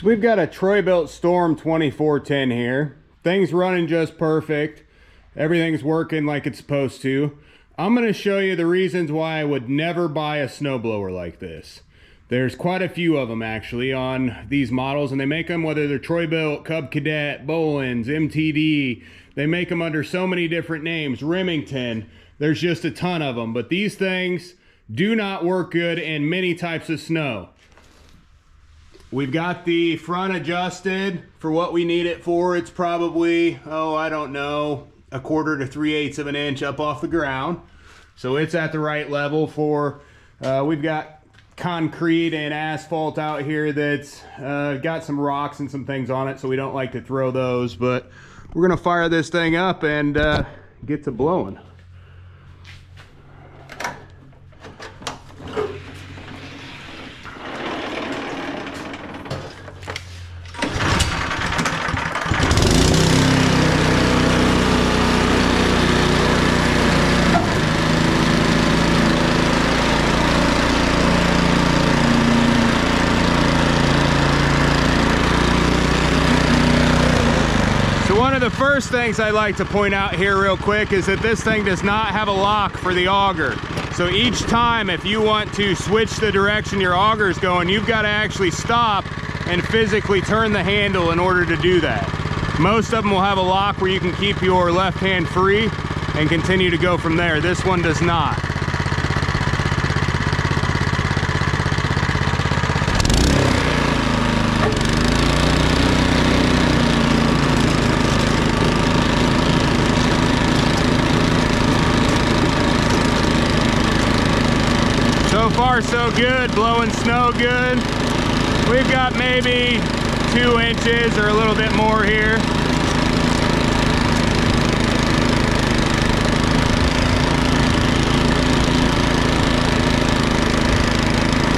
So we've got a Troy Bilt Storm 2410 here. Things running just perfect. Everything's working like it's supposed to. I'm going to show you the reasons why I would never buy a snowblower like this. There's quite a few of them actually on these models, and they make them whether they're Troy Bilt, Cub Cadet, Bolens, MTD. They make them under so many different names. Remington. There's just a ton of them, but these things do not work good in many types of snow. We've got the front adjusted for what we need it for. It's probably, oh, I don't know, 1/4 to 3/8 of an inch up off the ground. So it's at the right level for, we've got concrete and asphalt out here that's got some rocks and some things on it, so we don't like to throw those. But we're gonna fire this thing up and get to blowing. One of the first things I like to point out here real quick is that this thing does not have a lock for the auger. So each time if you want to switch the direction your auger is going, you've got to actually stop and physically turn the handle in order to do that. Most of them will have a lock where you can keep your left hand free and continue to go from there. This one does not. So far so good, blowing snow good. We've got maybe 2 inches or a little bit more here.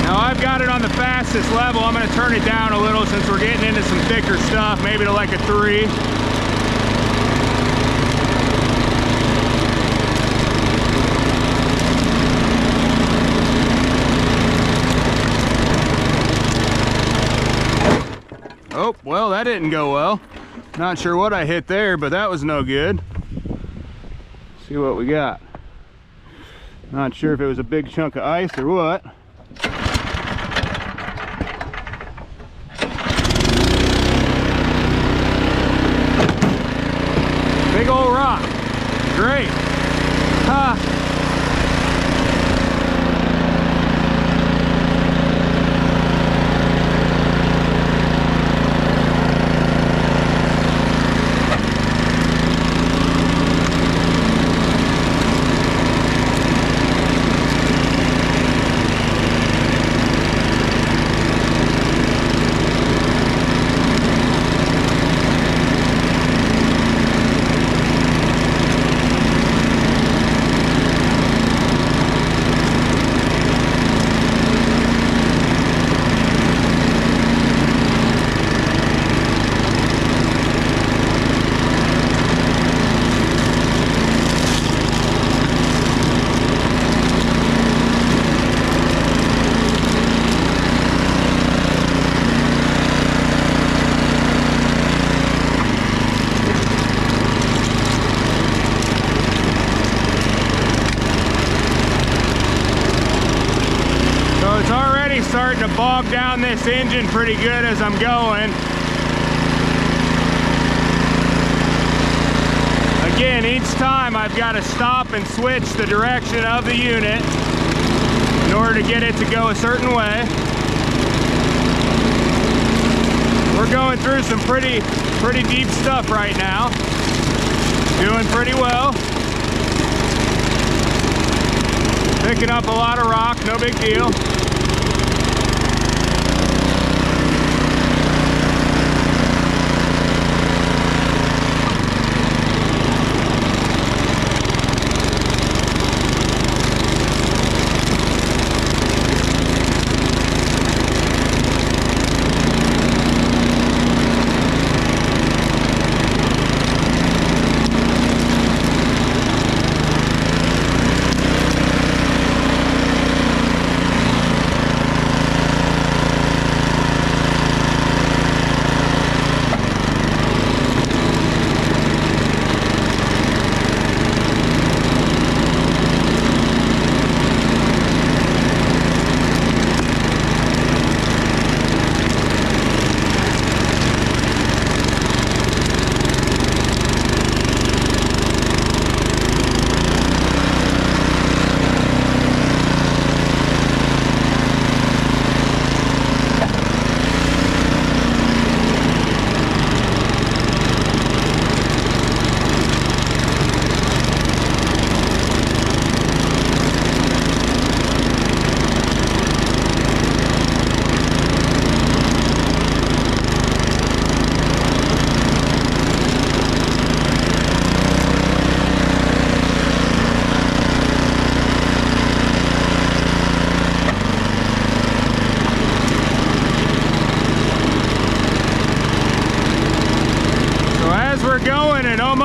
Now I've got it on the fastest level. I'm going to turn it down a little since we're getting into some thicker stuff, maybe to like a 3. Oh, well, that didn't go well. Not sure what I hit there, but that was no good. Let's see what we got. Not sure if it was a big chunk of ice or what. Big old rock. Great. Ha. Starting to bog down this engine pretty good as I'm going. Again, each time I've got to stop and switch the direction of the unit in order to get it to go a certain way. We're going through some pretty deep stuff right now. Doing pretty well. Picking up a lot of rock, no big deal.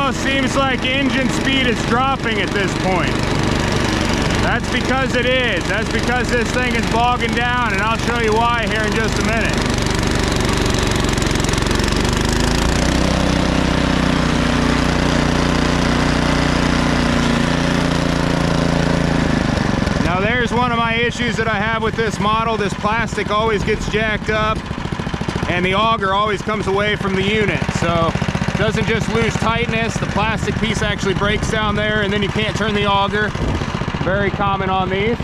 almost seems like engine speed is dropping at this point. That's because it is. That's because this thing is bogging down, and I'll show you why here in just a minute. Now there's one of my issues that I have with this model. This plastic always gets jacked up, and the auger always comes away from the unit. So it doesn't just lose tightness, the plastic piece actually breaks down there, and then you can't turn the auger. Very common on these.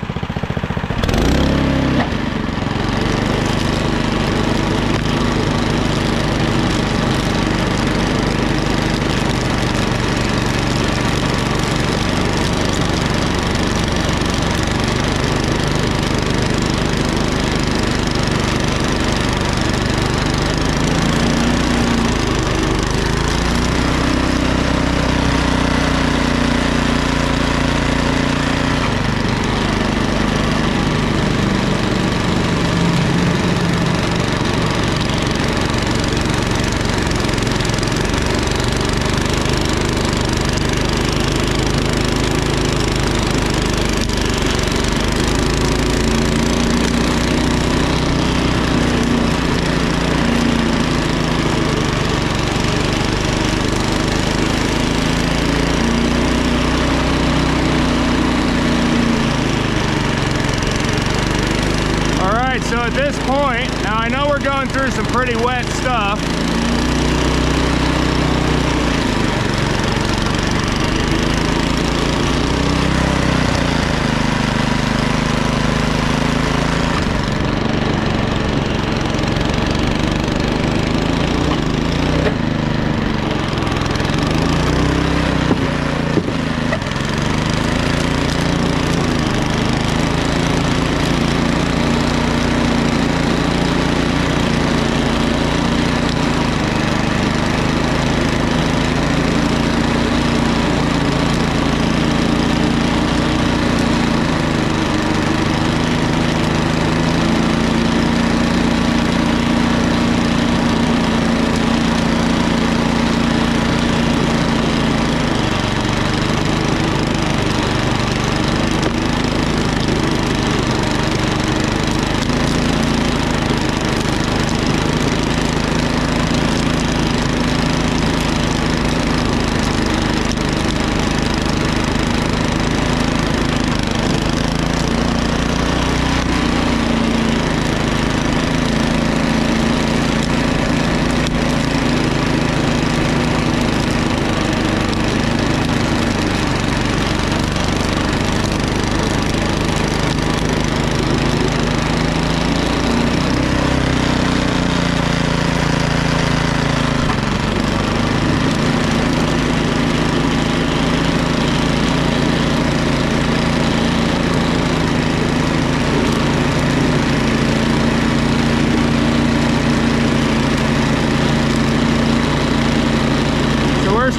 So at this point, now I know we're going through some pretty wet stuff.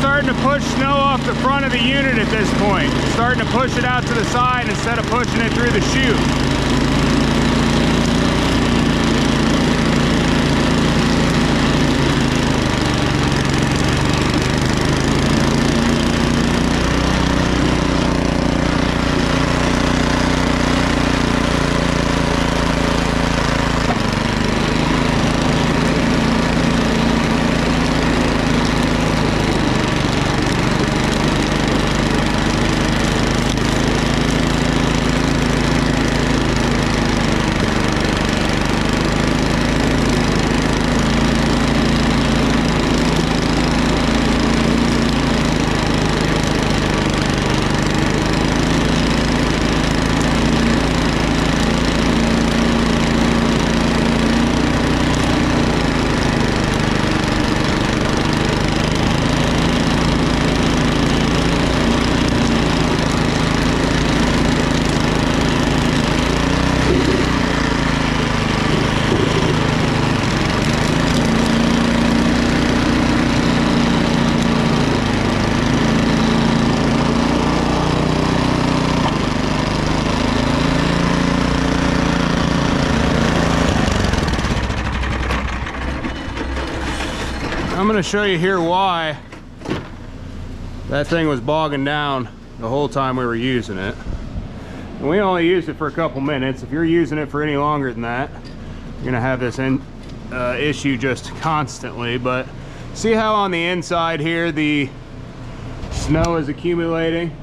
Starting to push snow off the front of the unit at this point. Starting to push it out to the side instead of pushing it through the chute. I'm going to show you here why That thing was bogging down the whole time we were using it. And we only used it for a couple minutes. If you're using it for any longer than that, you're gonna have this issue just constantly. But see how on the inside here the snow is accumulating?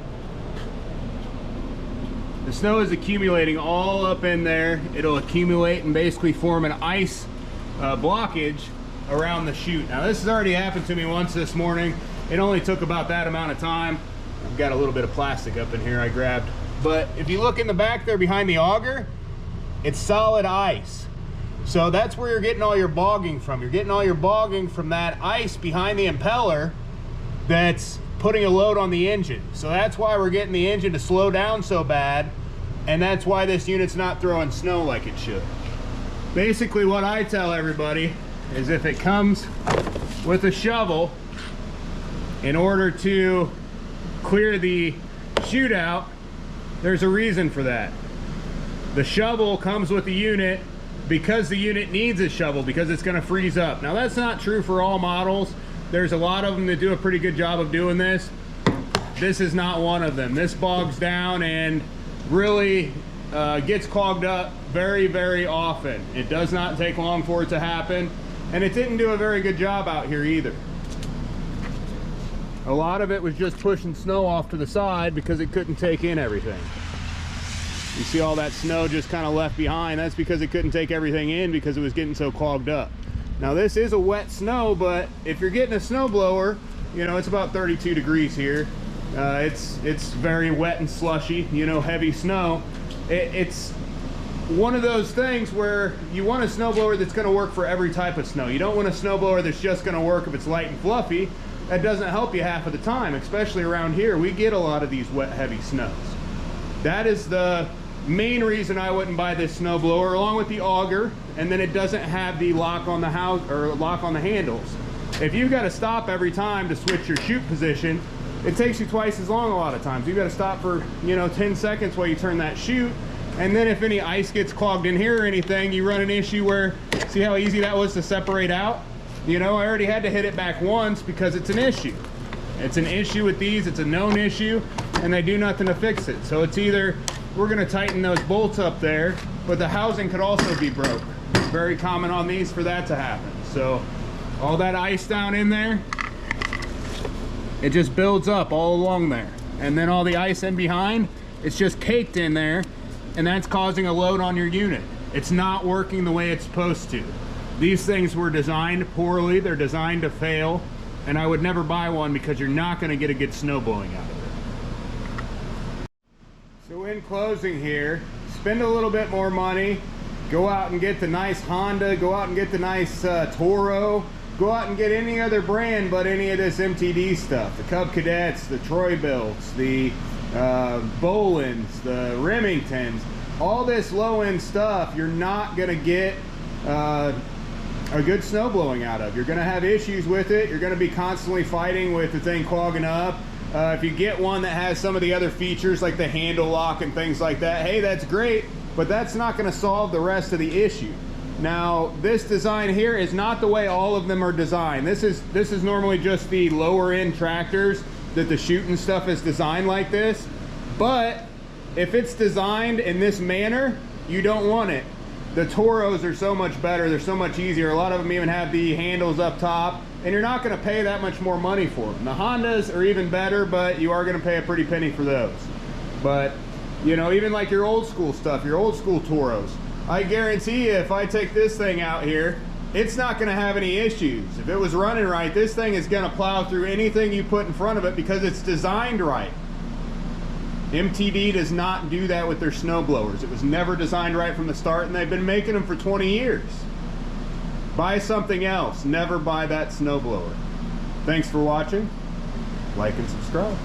The snow is accumulating all up in there. It'll accumulate and basically form an ice blockage around the chute. Now this has already happened to me once this morning. It only took about that amount of time. I've got a little bit of plastic up in here I grabbed. But if you look in the back there behind the auger, it's solid ice. So that's where you're getting all your bogging from. You're getting all your bogging from that ice behind the impeller that's putting a load on the engine. So that's why we're getting the engine to slow down so bad, and that's why this unit's not throwing snow like it should. Basically what I tell everybody is if it comes with a shovel, in order to clear the chute out, there's a reason for that. The shovel comes with the unit because the unit needs a shovel, because it's going to freeze up. Now that's not true for all models. There's a lot of them that do a pretty good job of doing this. This is not one of them. This bogs down and really gets clogged up very, very often. It does not take long for it to happen, and it didn't do a very good job out here either. A lot of it was just pushing snow off to the side because it couldn't take in everything. You see all that snow just kind of left behind. That's because it couldn't take everything in because it was getting so clogged up. Now this is a wet snow, but if you're getting a snowblower, you know, it's about 32 degrees here. It's very wet and slushy, you know, heavy snow. It's one of those things where you want a snowblower that's going to work for every type of snow. You don't want a snowblower that's just going to work if it's light and fluffy. That doesn't help you half of the time, especially around here. We get a lot of these wet, heavy snows. That is the main reason I wouldn't buy this snowblower, along with the auger, and then it doesn't have the lock on the house or lock on the handles. If you've got to stop every time to switch your chute position, it takes you twice as long a lot of times. You've got to stop for, you know, 10 seconds while you turn that chute, and then if any ice gets clogged in here or anything, you run an issue where, see how easy that was to separate out? You know, I already had to hit it back once because it's an issue. It's an issue with these, it's a known issue, and they do nothing to fix it. So it's either we're gonna tighten those bolts up there, but the housing could also be broke. It's very common on these for that to happen. So all that ice down in there, it just builds up all along there. And then all the ice in behind, it's just caked in there, and that's causing a load on your unit. It's not working the way it's supposed to. These things were designed poorly, they're designed to fail, and I would never buy one because you're not gonna get a good snow blowing out of it. So in closing here, spend a little bit more money, go out and get the nice Honda, go out and get the nice Toro, go out and get any other brand but any of this MTD stuff. The Cub Cadets, the Troy Bilts, the Bolens, the Remingtons, all this low-end stuff you're not gonna get a good snow blowing out of. You're gonna have issues with it. You're gonna be constantly fighting with the thing clogging up. If you get one that has some of the other features like the handle lock and things like that, hey, that's great, but that's not gonna solve the rest of the issue. Now, this design here is not the way all of them are designed. This is normally just the lower end tractors that the chute and stuff is designed like this. But if it's designed in this manner, you don't want it. The Toros are so much better, they're so much easier. A lot of them even have the handles up top, and you're not gonna pay that much more money for them. The Hondas are even better, but you are gonna pay a pretty penny for those. But, you know, even like your old school stuff, your old school Toros, I guarantee you if I take this thing out here, it's not gonna have any issues. If it was running right, this thing is gonna plow through anything you put in front of it because it's designed right. MTD does not do that with their snowblowers. It was never designed right from the start, and they've been making them for 20 years. Buy something else. Never buy that snowblower. Thanks for watching. Like and subscribe.